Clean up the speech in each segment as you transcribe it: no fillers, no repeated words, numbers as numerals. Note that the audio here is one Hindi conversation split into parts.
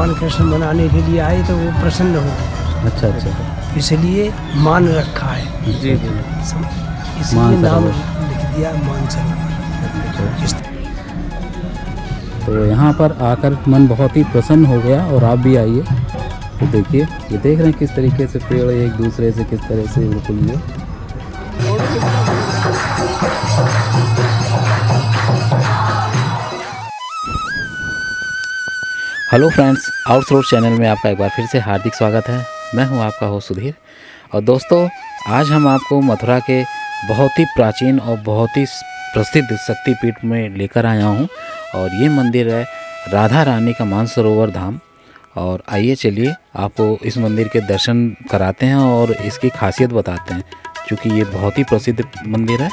भगवान कृष्ण बनाने के लिए आए तो वो प्रसन्न हो, अच्छा अच्छा, इसलिए मान रखा है। जी जी, इसलिए नाम लिख दिया मानसरोवर। तो यहाँ पर आकर मन बहुत ही प्रसन्न हो गया और आप भी आइए। तो देखिए, ये देख रहे हैं किस तरीके से पेड़ एक दूसरे से किस तरह से बिल्कुल ये। हेलो फ्रेंड्स, आउटसोर्स चैनल में आपका एक बार फिर से हार्दिक स्वागत है। मैं हूं आपका होस्ट सुधीर। और दोस्तों, आज हम आपको मथुरा के बहुत ही प्राचीन और बहुत ही प्रसिद्ध शक्तिपीठ में लेकर आया हूं। और ये मंदिर है राधा रानी का मानसरोवर धाम। और आइए चलिए आपको इस मंदिर के दर्शन कराते हैं और इसकी खासियत बताते हैं, क्योंकि ये बहुत ही प्रसिद्ध मंदिर है।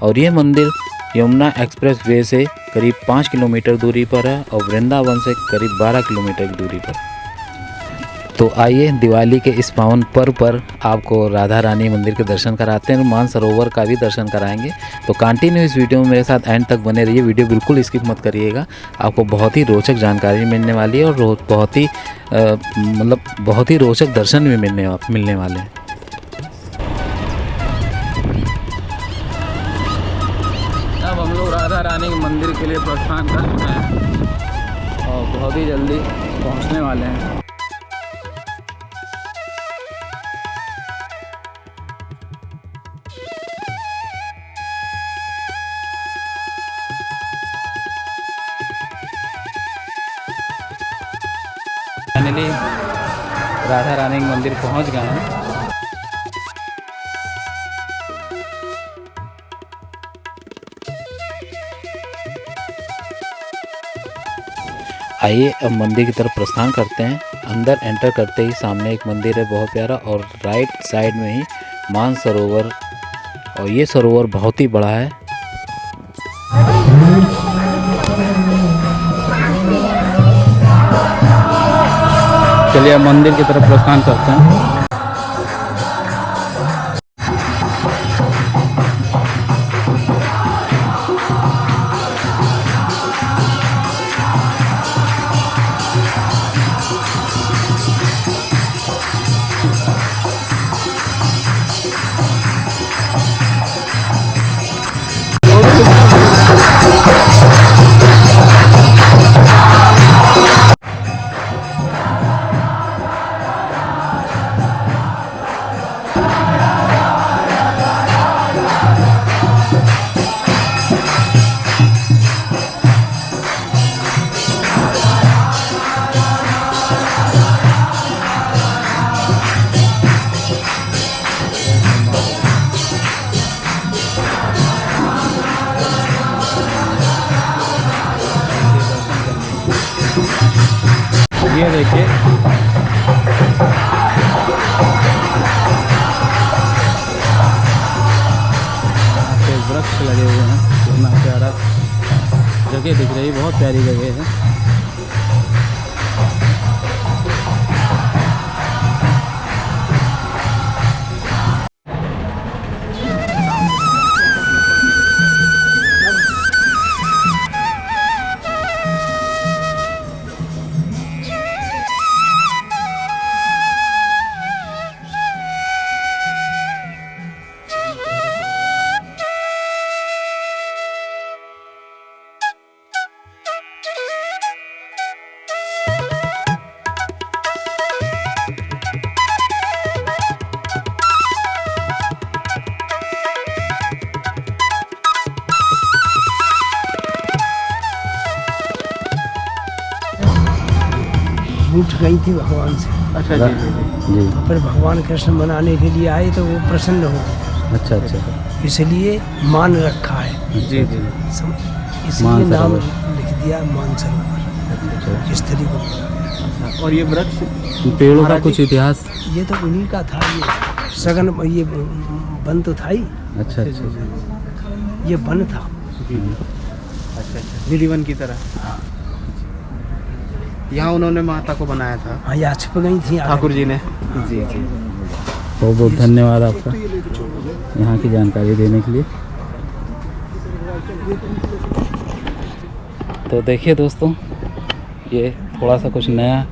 और ये मंदिर यमुना एक्सप्रेस वे से करीब 5 किलोमीटर दूरी पर है और वृंदावन से करीब 12 किलोमीटर की दूरी पर। तो आइए दिवाली के इस पावन पर्व पर आपको राधा रानी मंदिर के दर्शन कराते हैं और मानसरोवर का भी दर्शन कराएंगे। तो कंटिन्यू इस वीडियो में मेरे साथ एंड तक बने रहिए। वीडियो बिल्कुल स्किप मत करिएगा, आपको बहुत ही रोचक जानकारी मिलने वाली है और बहुत ही रोचक दर्शन भी मिलने वाले हैं। अब हम लोग राधा रानी के मंदिर के लिए प्रस्थान कर चुके हैं और बहुत ही जल्दी पहुंचने वाले हैं। फाइनली राधा रानी के मंदिर पहुंच गए हैं। आइए अब मंदिर की तरफ प्रस्थान करते हैं। अंदर एंटर करते ही सामने एक मंदिर है बहुत प्यारा, और राइट साइड में ही मानसरोवर, और ये सरोवर बहुत ही बड़ा है। चलिए अब मंदिर की तरफ प्रस्थान करते हैं। ये देखिए, वृक्ष लगे हुए हैं, कितना प्यारा जगह दिख रही है, बहुत प्यारी जगह है। रूठ गई थी भगवान से। अच्छा जी जी। फिर भगवान कृष्ण बनाने के लिए आए तो वो प्रसन्न हो, अच्छा अच्छा, इसलिए मान रखा है। जी जी, इसलिए नाम लिख दिया मानसरोवर। इस तरीके को। और ये वृक्ष पेड़ों का कुछ इतिहास? ये तो उन्हीं का था, ये सगन, ये वन तो था ही। अच्छा अच्छा, ये वन था। अच्छा अच्छा, गिरिवन की तरह। यहाँ उन्होंने माता को बनाया था। हाँ, यहाँ छिप गई थी ठाकुर जी ने। जी जी, बहुत बहुत धन्यवाद आपका यहाँ की जानकारी देने के लिए। तो देखिए दोस्तों, ये थोड़ा सा कुछ नया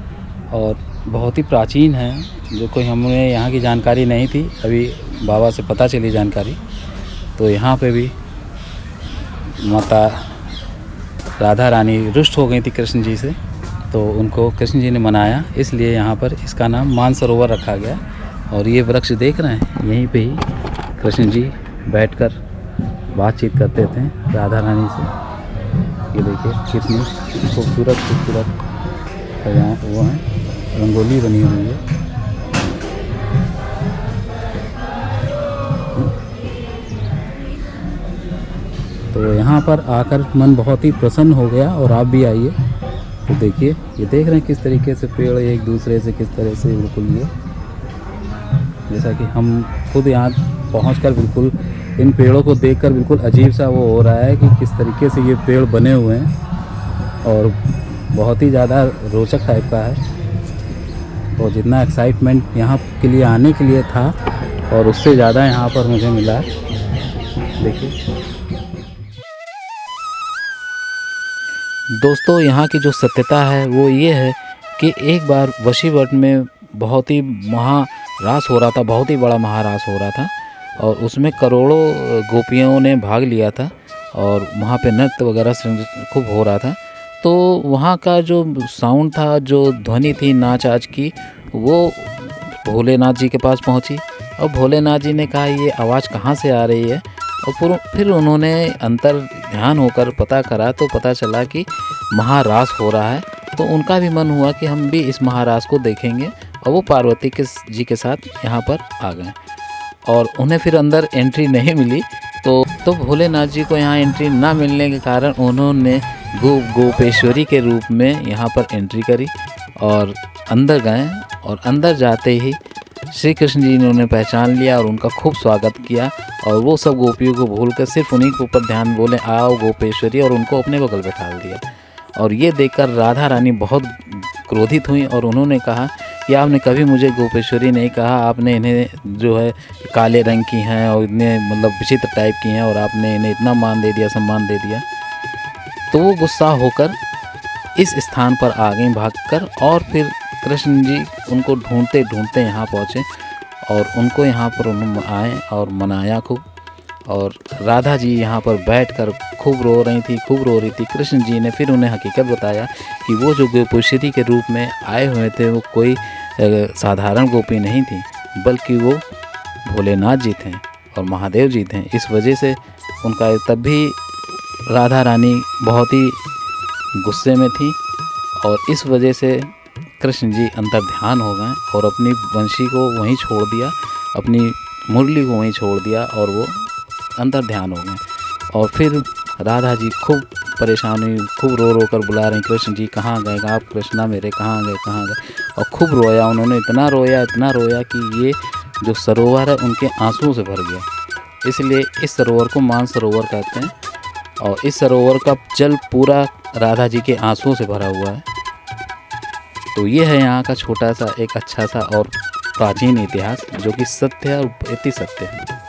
और बहुत ही प्राचीन है, जो कोई हमें यहाँ की जानकारी नहीं थी, अभी बाबा से पता चली जानकारी। तो यहाँ पे भी माता राधा रानी रुष्ट हो गई थी कृष्ण जी से, तो उनको कृष्ण जी ने मनाया, इसलिए यहाँ पर इसका नाम मानसरोवर रखा गया। और ये वृक्ष देख रहे हैं, यहीं पे ही कृष्ण जी बैठकर बातचीत करते थे राधा रानी से। ये देखिए कितनी खूबसूरत वो है, रंगोली बनी हुई है। तो यहाँ पर आकर मन बहुत ही प्रसन्न हो गया, और आप भी आइए। तो देखिए, ये देख रहे हैं किस तरीके से पेड़ एक दूसरे से किस तरह से बिल्कुल, ये जैसा कि हम खुद यहाँ पहुँचकर बिल्कुल इन पेड़ों को देखकर बिल्कुल अजीब सा वो हो रहा है कि किस तरीके से ये पेड़ बने हुए हैं, और बहुत ही ज़्यादा रोचक टाइप का है। और जितना एक्साइटमेंट यहाँ के लिए आने के लिए था, और उससे ज़्यादा यहाँ पर मुझे मिला। देखिए दोस्तों, यहाँ की जो सत्यता है वो ये है कि एक बार वशीवट में बहुत ही महारास हो रहा था, बहुत ही बड़ा महारास हो रहा था, और उसमें करोड़ों गोपियों ने भाग लिया था, और वहाँ पे नृत्य वगैरह खूब हो रहा था। तो वहाँ का जो साउंड था, जो ध्वनि थी नाच आज की, वो भोलेनाथ जी के पास पहुँची। और भोलेनाथ जी ने कहा ये आवाज़ कहाँ से आ रही है, और फिर उन्होंने अंतर ध्यान होकर पता करा, तो पता चला कि महारास हो रहा है। तो उनका भी मन हुआ कि हम भी इस महारास को देखेंगे, और वो पार्वती जी के साथ यहाँ पर आ गए। और उन्हें फिर अंदर एंट्री नहीं मिली, तो भोलेनाथ जी को यहाँ एंट्री ना मिलने के कारण उन्होंने गोपेश्वरी के रूप में यहाँ पर एंट्री करी और अंदर गए। और अंदर जाते ही श्री कृष्ण जी ने उन्हें पहचान लिया और उनका खूब स्वागत किया, और वो सब गोपियों को भूलकर सिर्फ उन्हीं के ऊपर ध्यान बोले, आओ गोपेश्वरी, और उनको अपने बगल बैठा दिया। और ये देखकर राधा रानी बहुत क्रोधित हुई, और उन्होंने कहा कि आपने कभी मुझे गोपेश्वरी नहीं कहा, आपने इन्हें जो है काले रंग की हैं और इतने मतलब विचित्र टाइप की हैं, और आपने इन्हें इतना मान दे दिया, सम्मान दे दिया। तो वो गुस्सा होकर इस स्थान पर आ गई भागकर, और फिर कृष्ण जी उनको ढूंढते ढूंढते यहाँ पहुँचे, और उनको यहाँ पर उन्होंने आए और मनाया खूब। और राधा जी यहाँ पर बैठकर खूब रो रही थी। कृष्ण जी ने फिर उन्हें हकीकत बताया कि वो जो गोपेश्वरी के रूप में आए हुए थे वो कोई साधारण गोपी नहीं थी, बल्कि वो भोलेनाथ जी थे और महादेव जी थे। इस वजह से उनका तब भी राधा रानी बहुत ही गुस्से में थी, और इस वजह से कृष्ण जी अंतर ध्यान हो गए और अपनी बंशी को वहीं छोड़ दिया, अपनी मुरली को वहीं छोड़ दिया, और वो अंतर ध्यान हो गए। और फिर राधा जी खूब परेशान हुई, खूब रो कर बुला रही, कृष्ण जी कहाँ गए आप, कृष्णा मेरे कहाँ गए। और खूब रोया उन्होंने, इतना रोया कि ये जो सरोवर है उनके आंसुओं से भर गया। इसलिए इस सरोवर को मानसरोवर कहते हैं, और इस सरोवर का जल पूरा राधा जी के आंसुओं से भरा हुआ है। तो ये है यहाँ का छोटा सा एक अच्छा सा और प्राचीन इतिहास, जो कि सत्य है और अति सत्य है।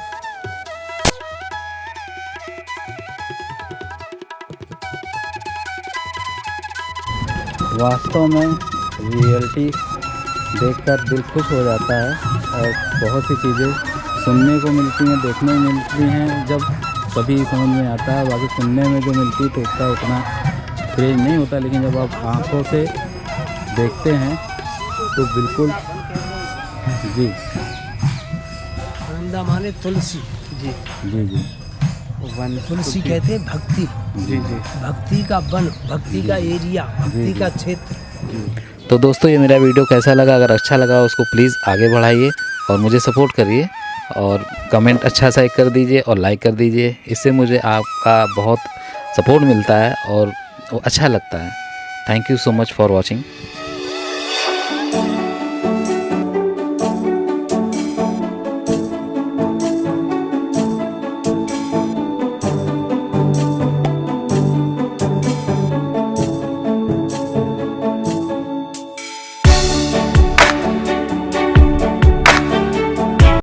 वास्तव में रियलिटी देखकर दिल खुश हो जाता है, और बहुत सी चीज़ें सुनने को मिलती हैं, देखने को मिलती हैं, जब कभी समझ में आता है। बाकी सुनने में जो मिलती तो उसका उतना क्रेज नहीं होता, लेकिन जब आप आँखों से देखते हैं तो बिल्कुल जी। वृंदा माने तुलसी जी जी जी वन, तुलसी कहते हैं भक्ति जी जी, भक्ति का वन, भक्ति का एरिया, भक्ति का क्षेत्र। तो दोस्तों ये मेरा वीडियो कैसा लगा, अगर अच्छा लगा उसको प्लीज़ आगे बढ़ाइए और मुझे सपोर्ट करिए, और कमेंट अच्छा सा कर दीजिए और लाइक कर दीजिए। इससे मुझे आपका बहुत सपोर्ट मिलता है और अच्छा लगता है। Thank you so much for watching.